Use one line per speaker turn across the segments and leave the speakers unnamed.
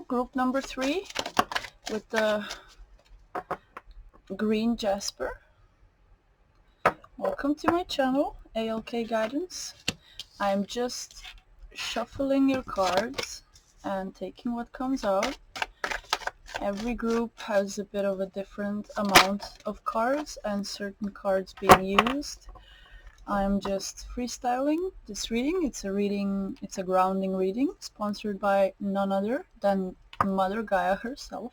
group number 3 with the Green Jasper. Welcome to my channel, ALK.guidance. I'm just shuffling your cards and taking what comes out. Every group has a bit of a different amount of cards and certain cards being used. I'm just freestyling this reading. It's a grounding reading sponsored by none other than Mother Gaia herself.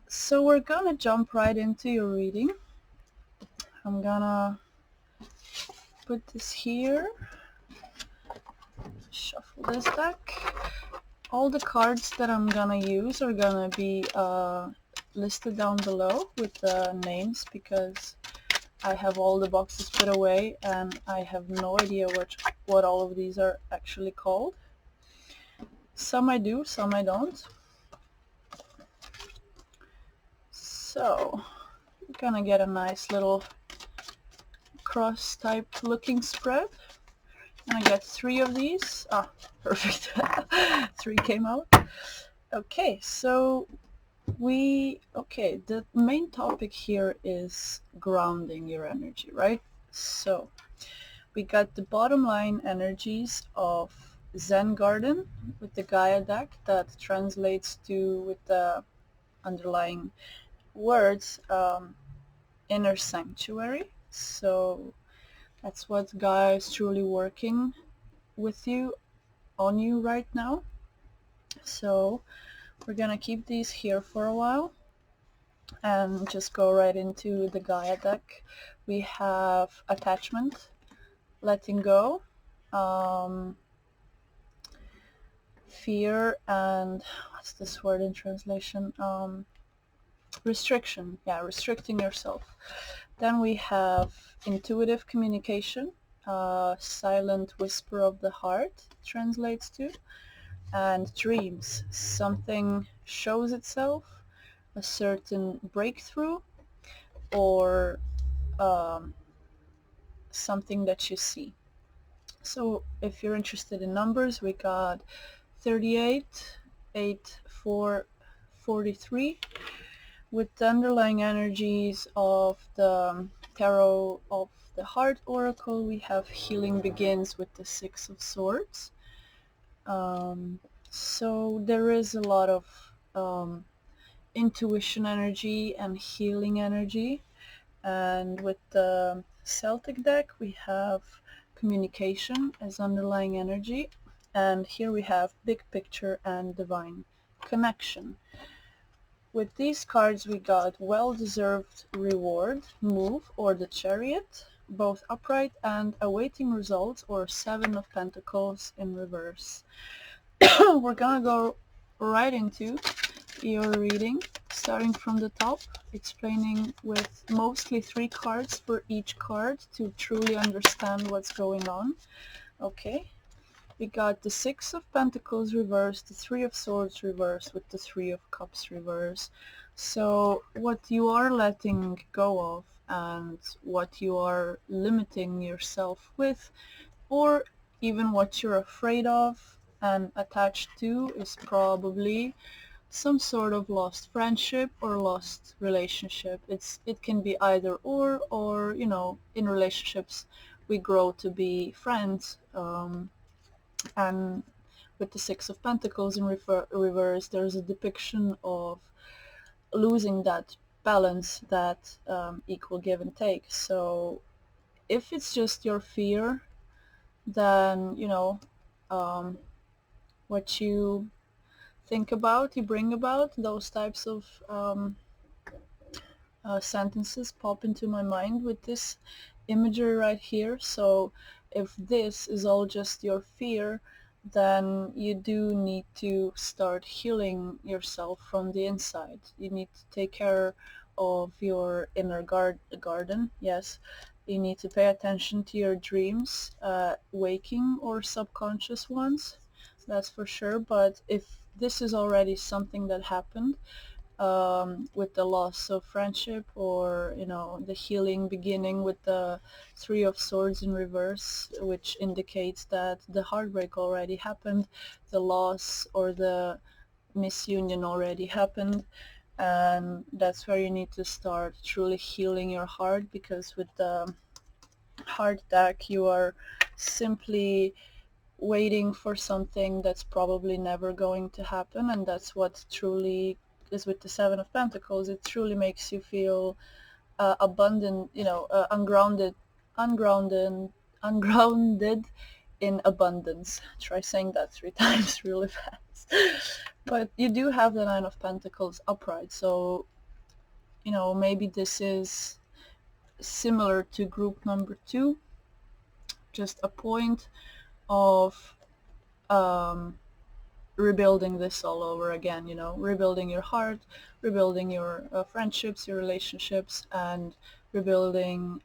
So we're gonna jump right into your reading. I'm gonna put this here, shuffle this deck. All the cards that I'm gonna use are gonna be listed down below with the names, because I have all the boxes put away and I have no idea what all of these are actually called. Some I do, some I don't. So you're gonna get a nice little cross type looking spread. And I got 3 of these. Ah, perfect. 3 came out. Okay, so the main topic here is grounding your energy, right? So we got the bottom line energies of Zen Garden with the Gaia deck that translates to, with the underlying words, inner sanctuary. So that's what Gaia is truly working with you, on you right now. So we're gonna keep these here for a while and just go right into the Gaia deck. We have attachment, letting go, fear, and what's this word in translation? Restriction. Yeah, restricting yourself. Then we have intuitive communication, silent whisper of the heart translates to, and dreams. Something shows itself, a certain breakthrough, or something that you see. So if you're interested in numbers, we got 38, 8, 4, 43. With the underlying energies of the Tarot of the Heart Oracle, we have healing begins with the 6 of Swords. So there is a lot of intuition energy and healing energy. And with the Celtic deck, we have communication as underlying energy. And here we have big picture and divine connection. With these cards, we got well-deserved reward, move, or the Chariot, both upright and awaiting results, or 7 of Pentacles in reverse. We're gonna go right into your reading, starting from the top, explaining with mostly 3 cards for each card to truly understand what's going on. Okay. We got the 6 of Pentacles reversed, the 3 of Swords reversed with the 3 of Cups reversed. So what you are letting go of and what you are limiting yourself with, or even what you're afraid of and attached to, is probably some sort of lost friendship or lost relationship. It can be either or you know, in relationships we grow to be friends. And with the 6 of Pentacles in reverse, there's a depiction of losing that balance, that equal give and take. So if it's just your fear, then, you know, what you think about, you bring about. Those types of sentences pop into my mind with this imagery right here. So if this is all just your fear, then you do need to start healing yourself from the inside. You need to take care of your inner garden. Yes, you need to pay attention to your dreams, waking or subconscious ones, that's for sure. But if this is already something that happened, with the loss of friendship, or, you know, the healing beginning with the 3 of Swords in reverse, which indicates that the heartbreak already happened, the loss or the misunion already happened, and that's where you need to start truly healing your heart, because with the heart deck you are simply waiting for something that's probably never going to happen, and that's what truly is with the Seven of Pentacles. It truly makes you feel abundant, ungrounded, ungrounded in abundance. Try saying that 3 times really fast. But you do have the Nine of Pentacles upright, so maybe this is similar to group number 2, just a point of rebuilding this all over again, rebuilding your heart, rebuilding your friendships, your relationships, and rebuilding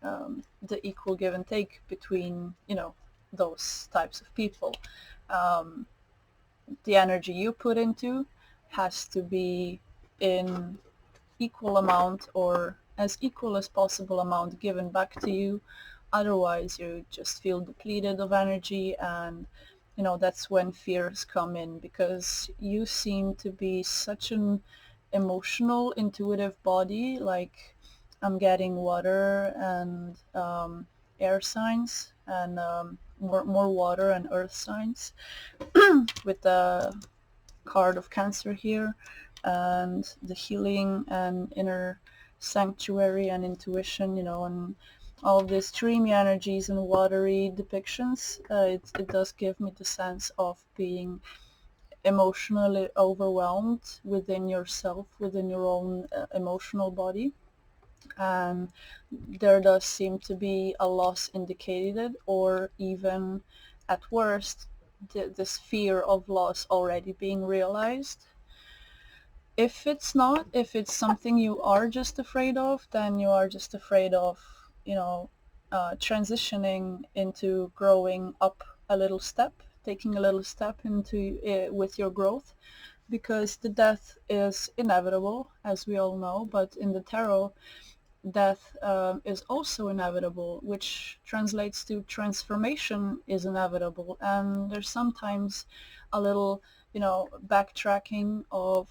the equal give and take between, those types of people. The energy you put into has to be in equal amount, or as equal as possible amount, given back to you. Otherwise you just feel depleted of energy, and that's when fears come in, because you seem to be such an emotional, intuitive body. Like, I'm getting water and air signs, and more water and earth signs with the card of Cancer here, and the healing and inner sanctuary and intuition, and all of these dreamy energies and watery depictions. It does give me the sense of being emotionally overwhelmed within yourself, within your own emotional body. And there does seem to be a loss indicated, or even at worst this fear of loss already being realized. If it's not, if it's something you are just afraid of, then you are just afraid of, transitioning into growing up a little step, taking a little step into with your growth, because the death is inevitable, as we all know. But in the tarot, death is also inevitable, which translates to transformation is inevitable. And there's sometimes a little, backtracking of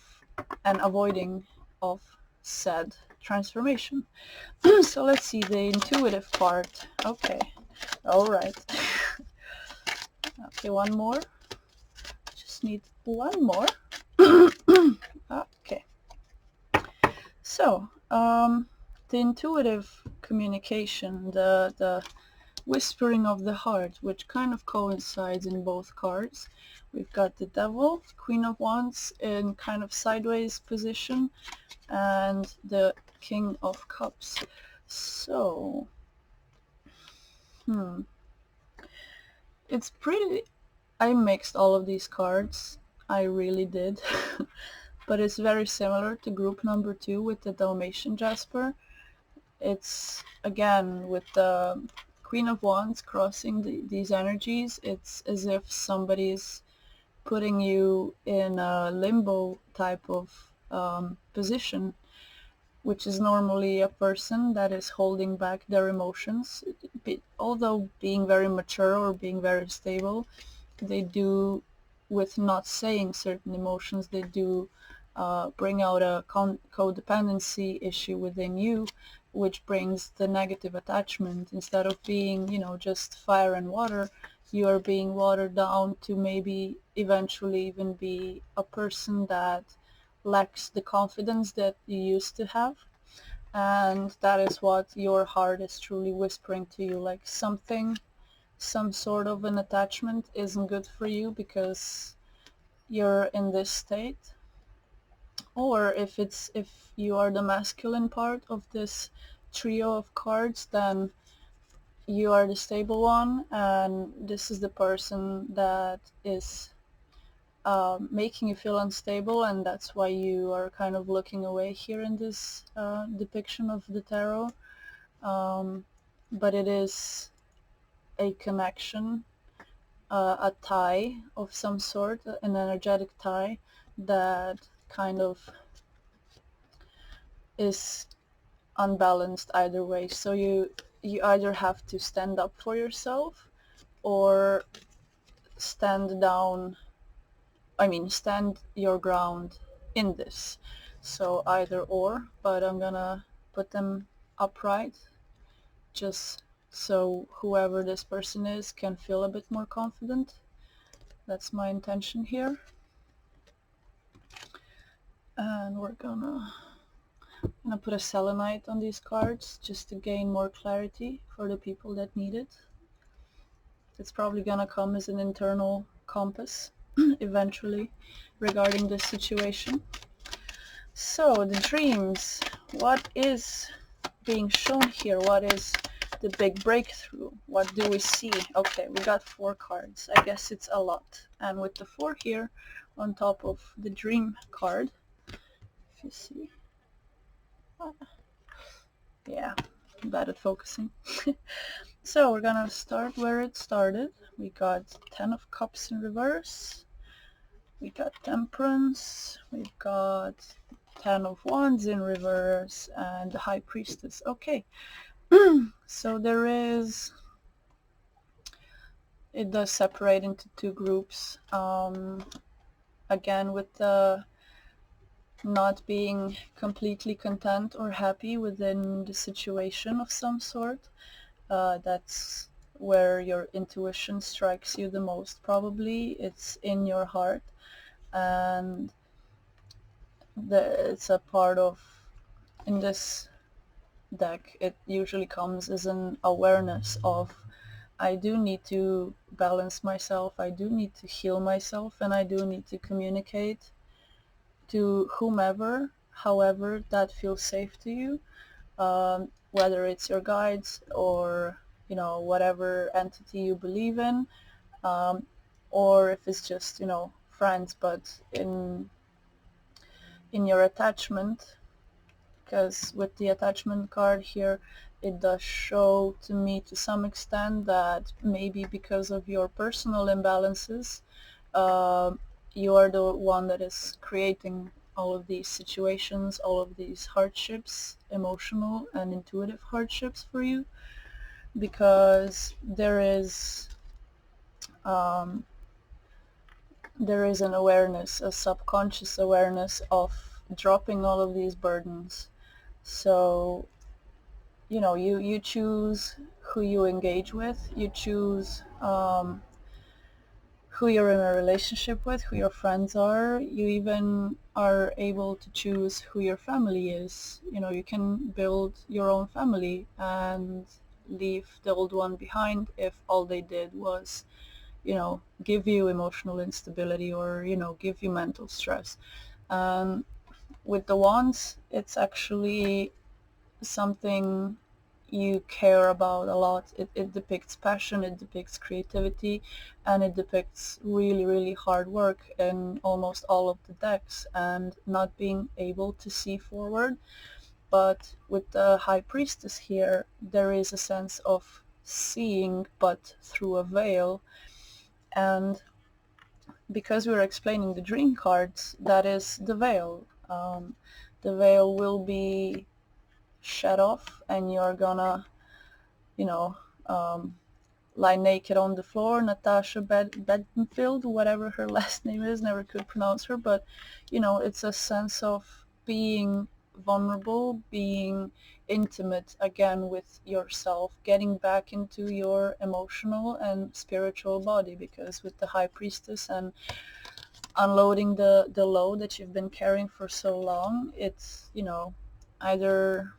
and avoiding of said transformation. So let's see the intuitive part. Okay, all right. Okay, one more. Just need one more. Okay. So, the intuitive communication, the whispering of the heart, which kind of coincides in both cards. We've got the Devil, Queen of Wands in kind of sideways position, and the King of Cups. So, it's pretty... I mixed all of these cards. I really did. But it's very similar to group number 2 with the Dalmatian Jasper. It's, again, with the Queen of Wands crossing these energies, it's as if somebody's putting you in a limbo type of position, which is normally a person that is holding back their emotions. Although being very mature or being very stable, they do, with not saying certain emotions, they do bring out a codependency issue within you, which brings the negative attachment. Instead of being, just fire and water, you are being watered down to maybe eventually even be a person that lacks the confidence that you used to have. And that is what your heart is truly whispering to you, like some sort of an attachment isn't good for you because you're in this state. Or if you are the masculine part of this trio of cards, then you are the stable one, and this is the person that is making you feel unstable, and that's why you are kind of looking away here in this depiction of the tarot. But it is a connection, a tie of some sort, an energetic tie that kind of is unbalanced either way. So you either have to stand up for yourself or stand down I mean, stand your ground in this. So either or, but I'm gonna put them upright just so whoever this person is can feel a bit more confident. That's my intention here. And we're gonna put a selenite on these cards just to gain more clarity for the people that need it. It's probably gonna come as an internal compass eventually regarding this situation. So the dreams, what is being shown here? What is the big breakthrough? What do we see? Okay, we got 4 cards. I guess it's a lot. And with the 4 here on top of the dream card, if you see, yeah, I'm bad at focusing. So we're gonna start where it started. We got 10 of Cups in reverse. We got Temperance. We've got 10 of Wands in reverse and the High Priestess. Okay, so there is, it does separate into 2 groups. Again, with the not being completely content or happy within the situation of some sort. That's where your intuition strikes you the most, probably. It's in your heart, and it's a part of, in this deck, it usually comes as an awareness of, I do need to balance myself, I do need to heal myself, and I do need to communicate to whomever, however that feels safe to you, whether it's your guides or, you know, whatever entity you believe in, or if it's just, you know, friends. But in your attachment, because with the attachment card here, it does show to me to some extent that maybe because of your personal imbalances, you are the one that is creating all of these situations, all of these hardships, emotional and intuitive hardships for you, because there is an awareness, a subconscious awareness of dropping all of these burdens. So, you know, you choose who you engage with, you choose who you're in a relationship with, who your friends are. You even are able to choose who your family is. You know, you can build your own family and leave the old one behind if all they did was, you know, give you emotional instability or, you know, give you mental stress. With the wands, it's actually something you care about a lot. It depicts passion, it depicts creativity, and it depicts really, really hard work in almost all of the decks and not being able to see forward. But with the High Priestess here, there is a sense of seeing, but through a veil. And because we're explaining the dream cards, that is the veil. The veil will be shed off, and you're gonna, you know, lie naked on the floor. Natasha Bedingfield, whatever her last name is, never could pronounce her, but, you know, it's a sense of being vulnerable, being intimate again with yourself, getting back into your emotional and spiritual body, because with the High Priestess and unloading the load that you've been carrying for so long, it's, you know, either,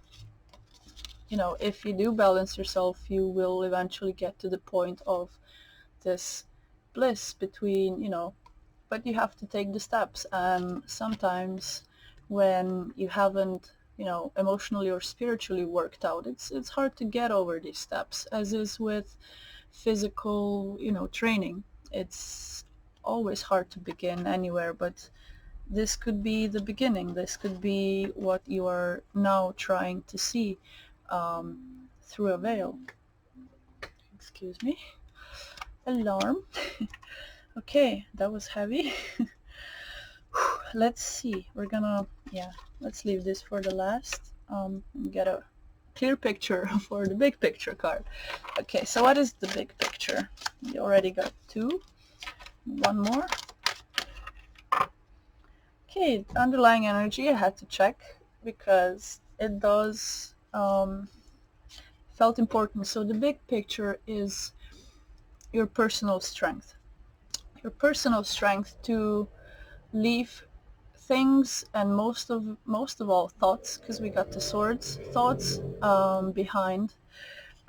you know, if you do balance yourself, you will eventually get to the point of this bliss between, you know, but you have to take the steps. And sometimes when you haven't, you know, emotionally or spiritually worked out, it's hard to get over these steps, as is with physical, you know, training. It's always hard to begin anywhere, but this could be the beginning. This could be what you are now trying to see through a veil. Excuse me. Alarm. Okay, that was heavy. Let's see. We're gonna, yeah, let's leave this for the last. Get a clear picture for the big picture card. Okay, so what is the big picture? You already got 2. One more. Okay, underlying energy I had to check because it does felt important. So the big picture is your personal strength. Your personal strength to leave things, and most of all thoughts, because we got the swords, thoughts behind.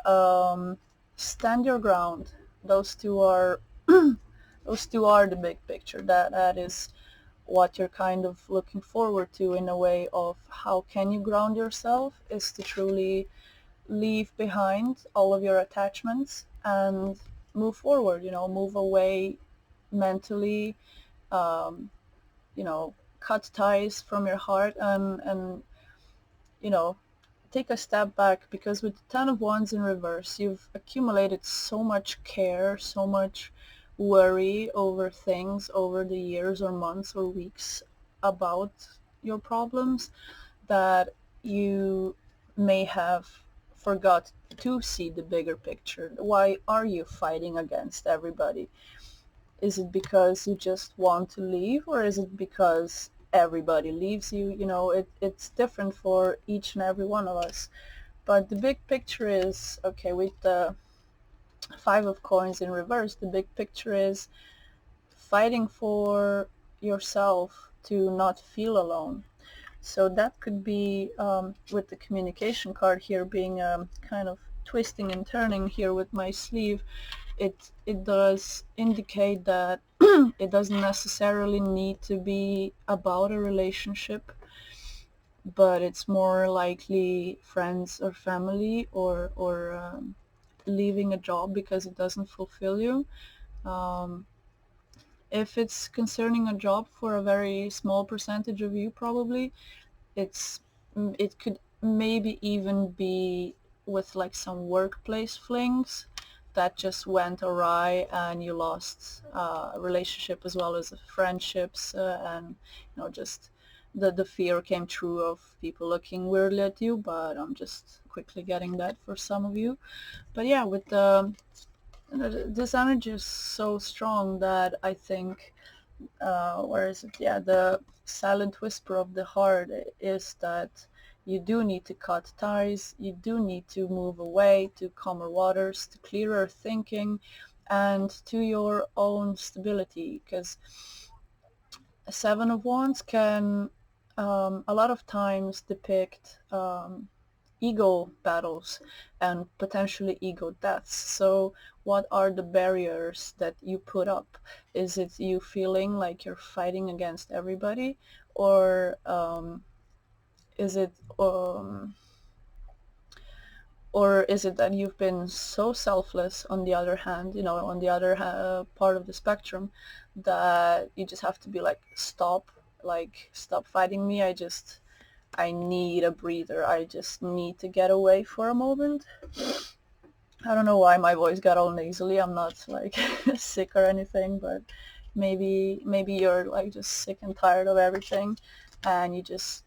Um, stand your ground. Those two are those two are the big picture. That is what you're kind of looking forward to in a way of how can you ground yourself, is to truly leave behind all of your attachments and move forward, move away mentally, um, cut ties from your heart, and you know, take a step back, because with the Ten of Wands in reverse, you've accumulated so much care, so much worry over things over the years or months or weeks about your problems, that you may have forgot to see the bigger picture. Why are you fighting against everybody? Is it because you just want to leave, or is it because everybody leaves you? It's different for each and every one of us. But the big picture is, okay, with the Five of Coins in reverse, the big picture is fighting for yourself to not feel alone. So that could be, with the communication card here being kind of twisting and turning here with my sleeve, it does indicate that it doesn't necessarily need to be about a relationship, but it's more likely friends or family, or leaving a job because it doesn't fulfill you. Um, if it's concerning a job for a very small percentage of you, probably it could maybe even be with like some workplace flings that just went awry, and you lost a relationship as well as friendships, and just the fear came true of people looking weirdly at you. But I'm just quickly getting that for some of you. But yeah, with this energy is so strong that I think, where is it? Yeah, the silent whisper of the heart is that you do need to cut ties, you do need to move away to calmer waters, to clearer thinking, and to your own stability, because a Seven of Wands can a lot of times depict ego battles and potentially ego deaths. So what are the barriers that you put up? Is it you feeling like you're fighting against everybody, or is it or is it that you've been so selfless, on the other hand, on the other part of the spectrum, that you just have to be like, stop fighting me. I need a breather. I just need to get away for a moment. I don't know why my voice got all nasally. I'm not like sick or anything, but maybe you're like just sick and tired of everything, and you just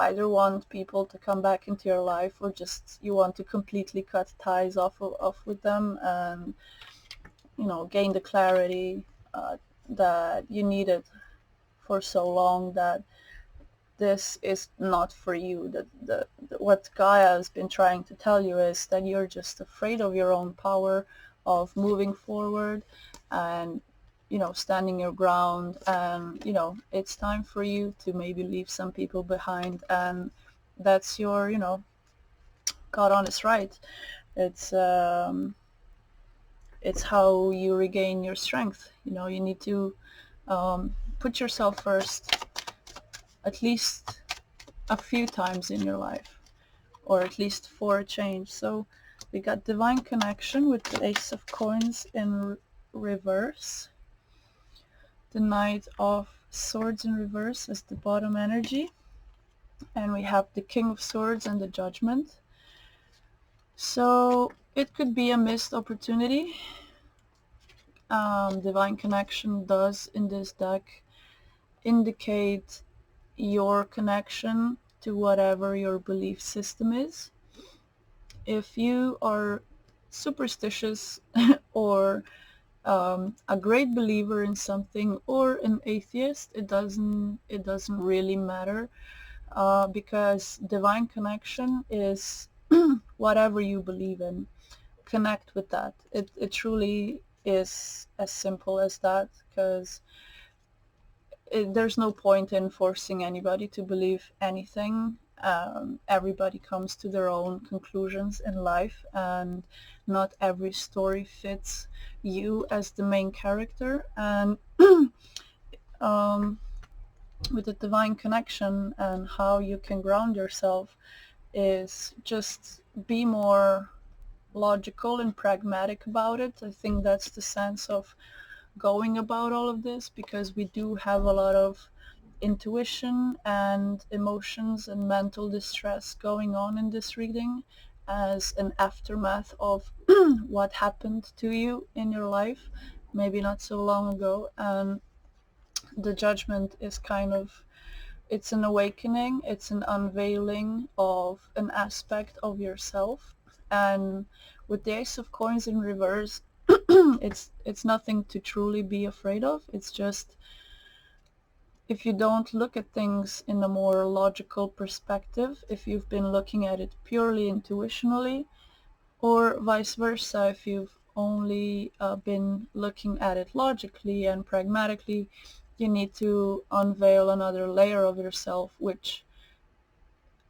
either want people to come back into your life, or just you want to completely cut ties off with them, and gain the clarity that you needed for so long, that this is not for you. That what Gaia has been trying to tell you is that you're just afraid of your own power, of moving forward, and standing your ground, and it's time for you to maybe leave some people behind, and that's your God honest right. It's it's how you regain your strength. You need to put yourself first at least a few times in your life, or at least for a change. So we got divine connection with the Ace of Coins in reverse, the Knight of Swords in reverse as the bottom energy, and we have the King of Swords and the Judgment. So it could be a missed opportunity. Divine connection does in this deck indicate your connection to whatever your belief system is. If you are superstitious or a great believer in something or an atheist, it doesn't really matter, because divine connection is whatever you believe in. Connect with that. It truly is as simple as that, because there's no point in forcing anybody to believe anything. Everybody comes to their own conclusions in life, and not every story fits you as the main character. And um, with the divine connection and how you can ground yourself is just be more logical and pragmatic about it. I think that's the sense of going about all of this, because we do have a lot of intuition and emotions and mental distress going on in this reading as an aftermath of what happened to you in your life maybe not so long ago. And the judgment is kind of, it's an awakening, it's an unveiling of an aspect of yourself. And with the Ace of Coins in reverse, it's nothing to truly be afraid of. It's just, if you don't look at things in a more logical perspective, if you've been looking at it purely intuitionally, or vice versa, if you've only been looking at it logically and pragmatically, you need to unveil another layer of yourself, which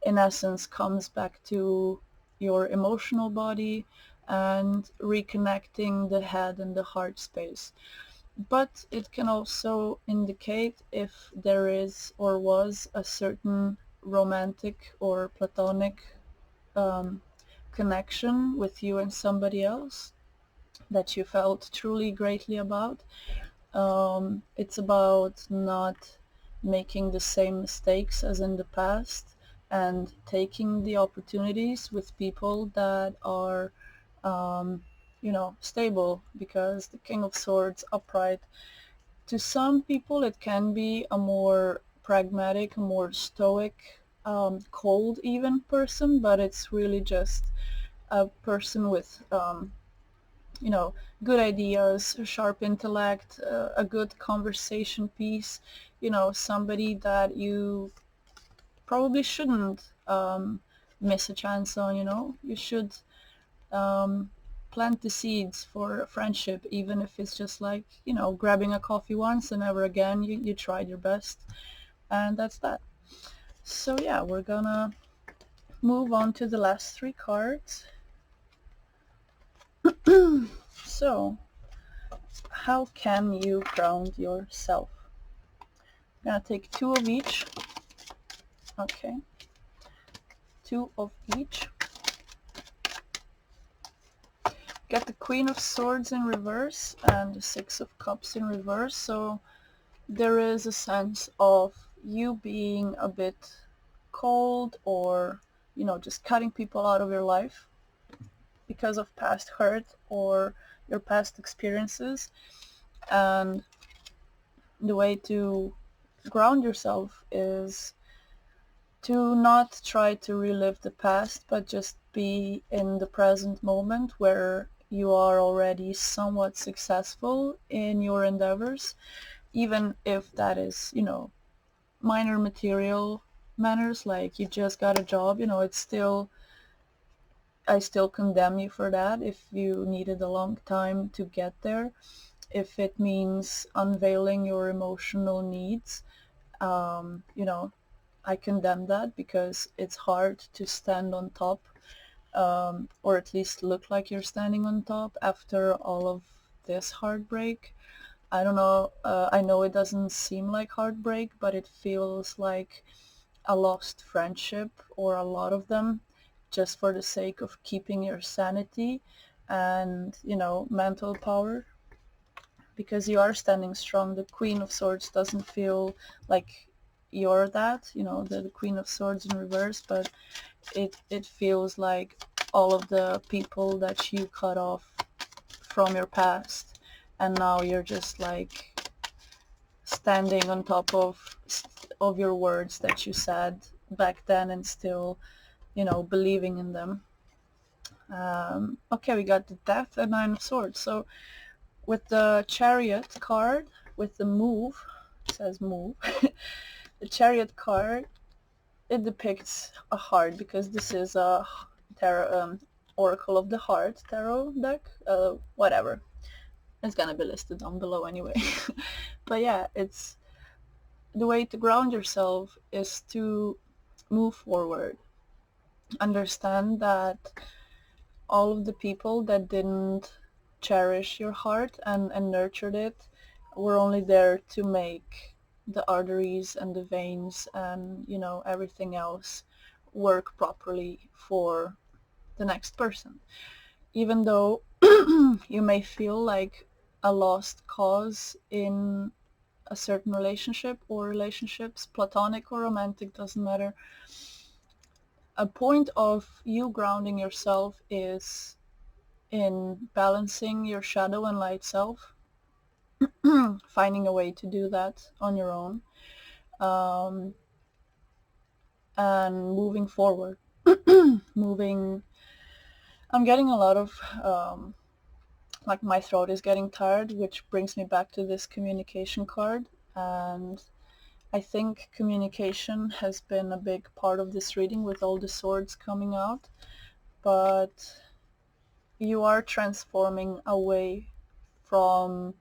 in essence comes back to your emotional body and reconnecting the head and the heart space. But it can also indicate if there is or was a certain romantic or platonic um, connection with you and somebody else that you felt truly greatly about. It's about not making the same mistakes as in the past and taking the opportunities with people that are, stable, because the King of Swords upright, to some people it can be a more pragmatic, more stoic, cold even person, but it's really just a person with good ideas, a sharp intellect, a good conversation piece, somebody that you probably shouldn't miss a chance on. You should um, plant the seeds for a friendship, even if it's just like, grabbing a coffee once and never again. You tried your best, and that's that. So yeah, we're gonna move on to the last three cards. So, how can you ground yourself? I'm gonna take two of each. Okay, two of each. Get the Queen of Swords in reverse and the Six of Cups in reverse. So there is a sense of you being a bit cold, or just cutting people out of your life because of past hurt or your past experiences. And the way to ground yourself is to not try to relive the past, but just be in the present moment where you are already somewhat successful in your endeavors, even if that is, minor material matters, like you just got a job. It's still, I still condemn you for that if you needed a long time to get there. If it means unveiling your emotional needs, um, you know, I condemn that, because it's hard to stand on top, or at least look like you're standing on top after all of this heartbreak. I don't know, I know it doesn't seem like heartbreak, but it feels like a lost friendship, or a lot of them, just for the sake of keeping your sanity and, mental power, because you are standing strong. The Queen of Swords doesn't feel like you're that, the Queen of Swords in reverse, but it feels like all of the people that you cut off from your past, and now you're just like standing on top of your words that you said back then, and still, believing in them. Okay, we got the Death and Nine of Swords. So with the Chariot card, with the move, it says move, the Chariot card, it depicts a heart, because this is a tarot, Oracle of the Heart tarot deck, whatever. It's gonna be listed down below anyway. But yeah, it's the way to ground yourself is to move forward. Understand that all of the people that didn't cherish your heart and nurtured it were only there to make the arteries and the veins and, you know, everything else work properly for the next person. Even though you may feel like a lost cause in a certain relationship or relationships, platonic or romantic, doesn't matter. A point of you grounding yourself is in balancing your shadow and light self, finding a way to do that on your own, um, and moving forward. Moving. I'm getting a lot of, like, my throat is getting tired, which brings me back to this communication card. And I think communication has been a big part of this reading with all the swords coming out. But you are transforming away from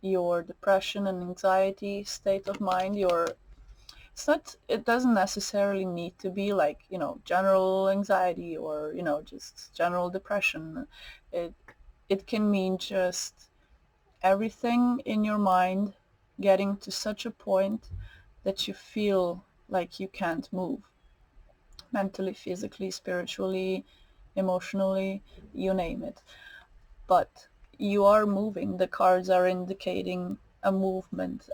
your depression and anxiety state of mind. It doesn't necessarily need to be like, you know, general anxiety or, you know, just general depression. it it can mean just everything in your mind getting to such a point that you feel like you can't move, mentally, physically, spiritually, emotionally, you name it. But you are moving. The cards are indicating a movement,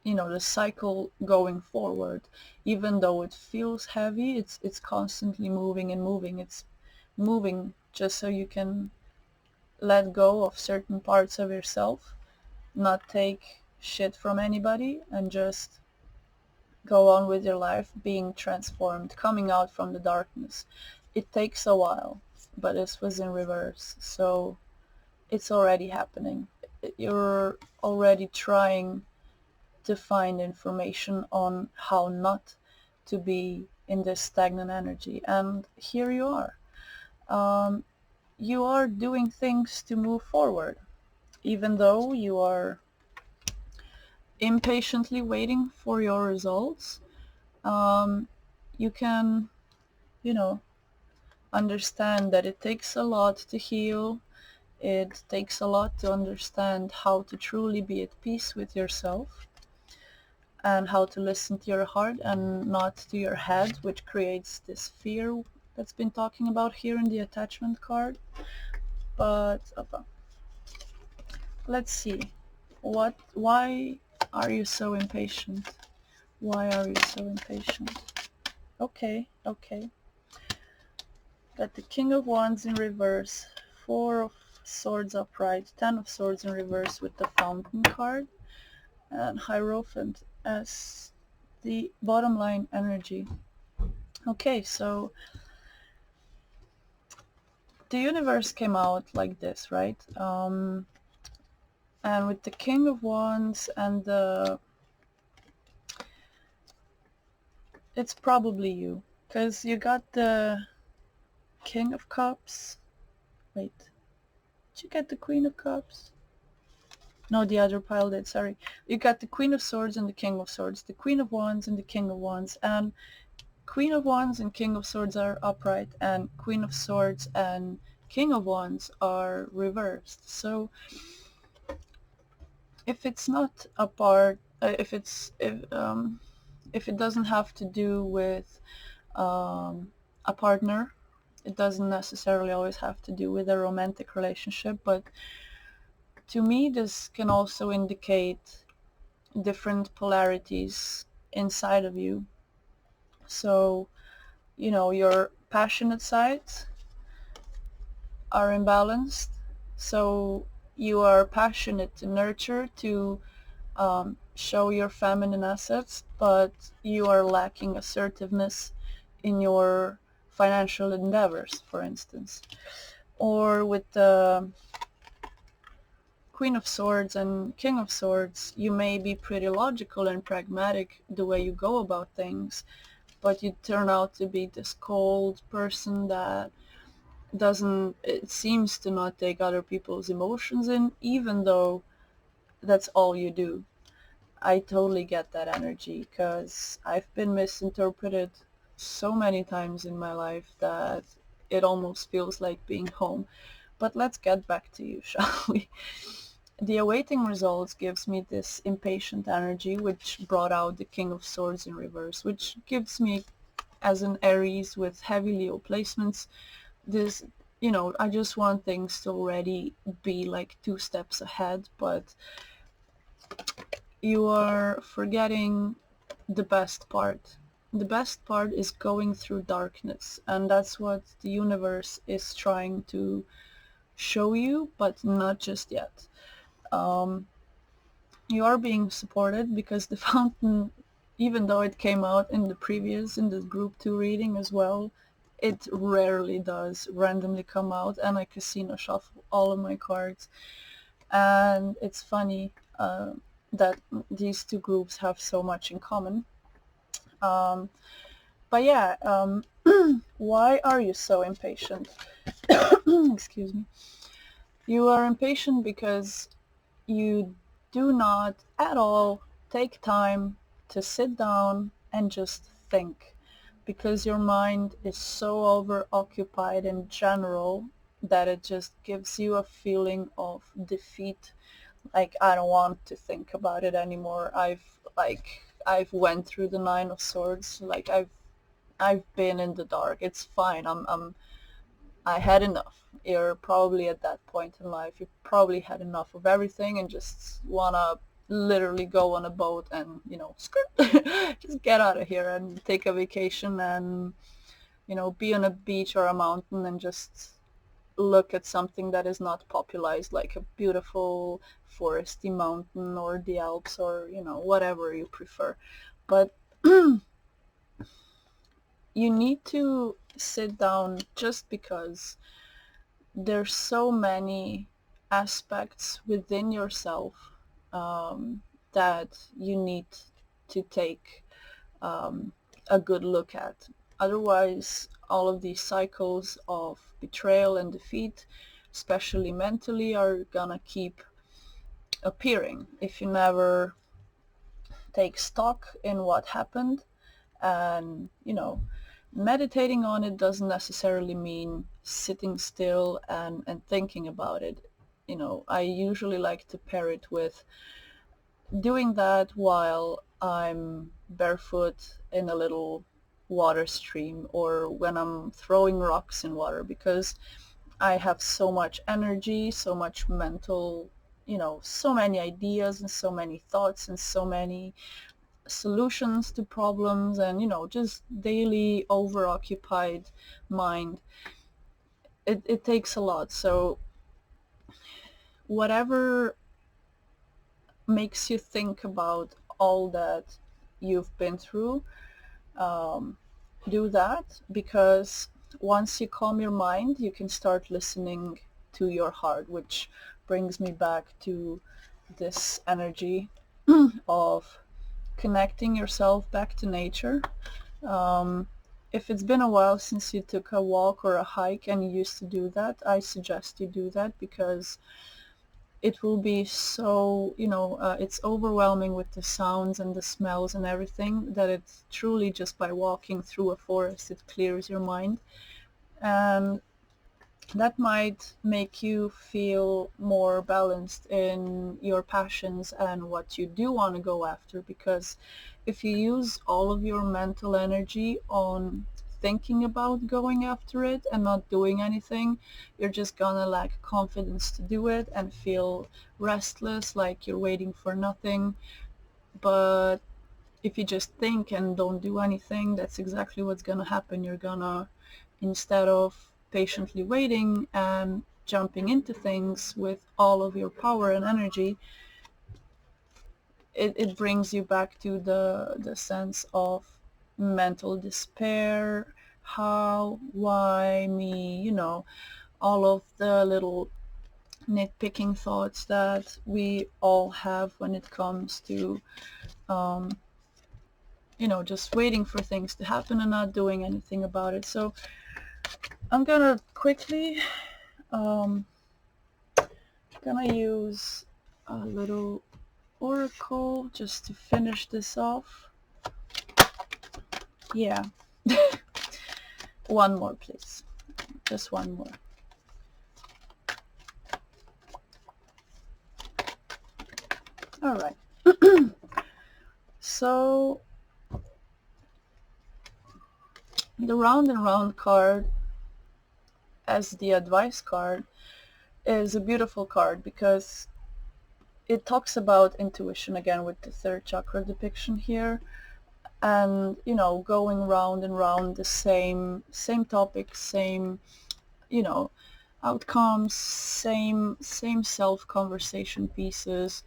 you know, the cycle going forward. Even though it feels heavy, it's constantly moving and moving. It's moving just so you can let go of certain parts of yourself, not take shit from anybody, and just go on with your life being transformed, coming out from the darkness. It takes a while, but this was in reverse, so it's already happening. You're already trying to find information on how not to be in this stagnant energy, and here you are. You are doing things to move forward, even though you are impatiently waiting for your results. You can, you know, understand that it takes a lot to heal. It takes a lot to understand how to truly be at peace with yourself, and how to listen to your heart and not to your head, which creates this fear that's been talking about here in the attachment card. But let's see. Why are you so impatient? Why are you so impatient? Okay. Got the King of Wands in reverse, Four of Swords upright, Ten of Swords in reverse with the Fountain card, and Hierophant as the bottom line energy. Okay, so the universe came out like this, right? And with the King of Wands and it's probably you, because you got the King of Cups. Wait, did you get the Queen of Cups? No, the other pile did, sorry. You got the Queen of Swords and the King of Swords, the Queen of Wands and the King of Wands, and Queen of Wands and King of Swords are upright, and Queen of Swords and King of Wands are reversed. So if it's not a part, if it doesn't have to do with a partner, it doesn't necessarily always have to do with a romantic relationship, but to me this can also indicate different polarities inside of you. So, you know, your passionate sides are imbalanced. So you are passionate to nurture, to show your feminine assets, but you are lacking assertiveness in your financial endeavors, for instance. Or with the Queen of Swords and King of Swords, you may be pretty logical and pragmatic the way you go about things, but you turn out to be this cold person that doesn't, it seems to not take other people's emotions in, even though that's all you do. I totally get that energy because I've been misinterpreted so many times in my life that it almost feels like being home. But let's get back to you, shall we? The awaiting results gives me this impatient energy, which brought out the King of Swords in reverse, which gives me, as an Aries with heavy Leo placements, this, I just want things to already be like 2 steps ahead, but you are forgetting the best part. The best part is going through darkness, and that's what the universe is trying to show you, but not just yet. Um, you are being supported because the fountain, even though it came out in the group 2 reading as well, it rarely does randomly come out, and I casino shuffle all of my cards. And it's funny that these two groups have so much in common. Um, but yeah, why are you so impatient? Excuse me. You are impatient because you do not at all take time to sit down and just think, because your mind is so over occupied in general that it just gives you a feeling of defeat. Like, I don't want to think about it anymore. I've went through the Nine of Swords. Like, I've been in the dark. It's fine. I had enough. You're probably at that point in life. You probably had enough of everything and just wanna literally go on a boat and, skirt, just get out of here and take a vacation and, be on a beach or a mountain and just look at something that is not popularized, like a beautiful foresty mountain or the Alps or, whatever you prefer. But you need to sit down just because there's so many aspects within yourself that you need to take a good look at. Otherwise, all of these cycles of betrayal and defeat, especially mentally, are gonna keep appearing if you never take stock in what happened. And, meditating on it doesn't necessarily mean sitting still and thinking about it. I usually like to pair it with doing that while I'm barefoot in a little water stream, or when I'm throwing rocks in water, because I have so much energy, so much mental, so many ideas and so many thoughts and so many solutions to problems, and, just daily overoccupied mind. It takes a lot. So whatever makes you think about all that you've been through, um, do that, because once you calm your mind, you can start listening to your heart, which brings me back to this energy of connecting yourself back to nature. If it's been a while since you took a walk or a hike and you used to do that, I suggest you do that, because it will be so, it's overwhelming with the sounds and the smells and everything, that it's truly just by walking through a forest, it clears your mind. And that might make you feel more balanced in your passions and what you do want to go after, because if you use all of your mental energy on thinking about going after it and not doing anything, you're just gonna lack confidence to do it and feel restless, like you're waiting for nothing. But if you just think and don't do anything, that's exactly what's gonna happen. You're gonna, instead of patiently waiting and jumping into things with all of your power and energy, it brings you back to the sense of mental despair. How, why me, all of the little nitpicking thoughts that we all have when it comes to just waiting for things to happen and not doing anything about it. So I'm gonna quickly gonna use a little oracle just to finish this off. Yeah. One more, please. Just one more. All right. So the round and round card as the advice card is a beautiful card because it talks about intuition again with the third chakra depiction here, and going round and round the same topic, same outcomes, same self conversation pieces,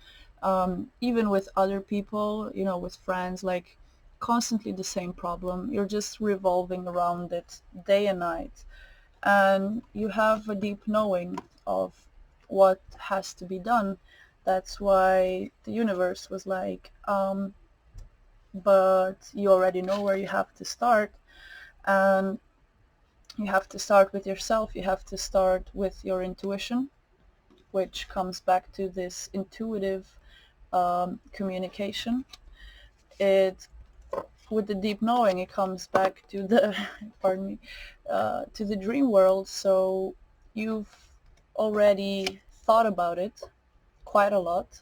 even with other people, with friends, like constantly the same problem. You're just revolving around it day and night, and you have a deep knowing of what has to be done. That's why the universe was like, but you already know where you have to start, and you have to start with yourself. You have to start with your intuition, which comes back to this intuitive communication. It With the deep knowing, it comes back to the pardon me, to the dream world. So you've already thought about it quite a lot,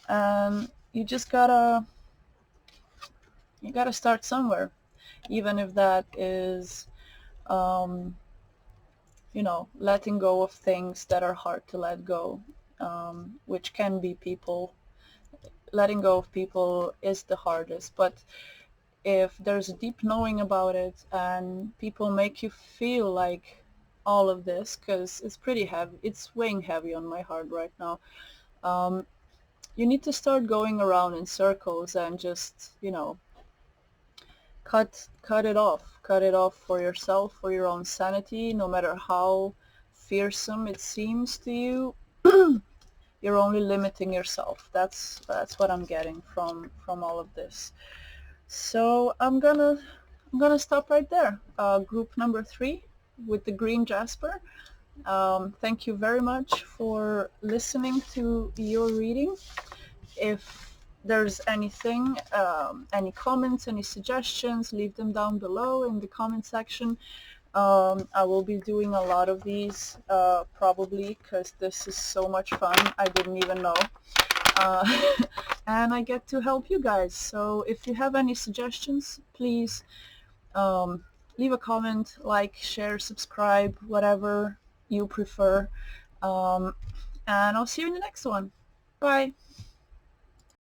and you just gotta start somewhere, even if that is letting go of things that are hard to let go, which can be people. Letting go of people is the hardest, but if there's a deep knowing about it and people make you feel like all of this, because it's pretty heavy, it's weighing heavy on my heart right now, you need to start going around in circles and just cut it off for yourself, for your own sanity. No matter how fearsome it seems to you, you're only limiting yourself. That's what I'm getting from all of this. So I'm gonna stop right there. Group number 3 with the Green Jasper. Thank you very much for listening to your reading. If there's anything, any comments, any suggestions, leave them down below in the comment section. I will be doing a lot of these probably because this is so much fun. I didn't even know. Uh, and I get to help you guys. So if you have any suggestions, please leave a comment, like, share, subscribe, whatever you prefer. And I'll see you in the next one. Bye.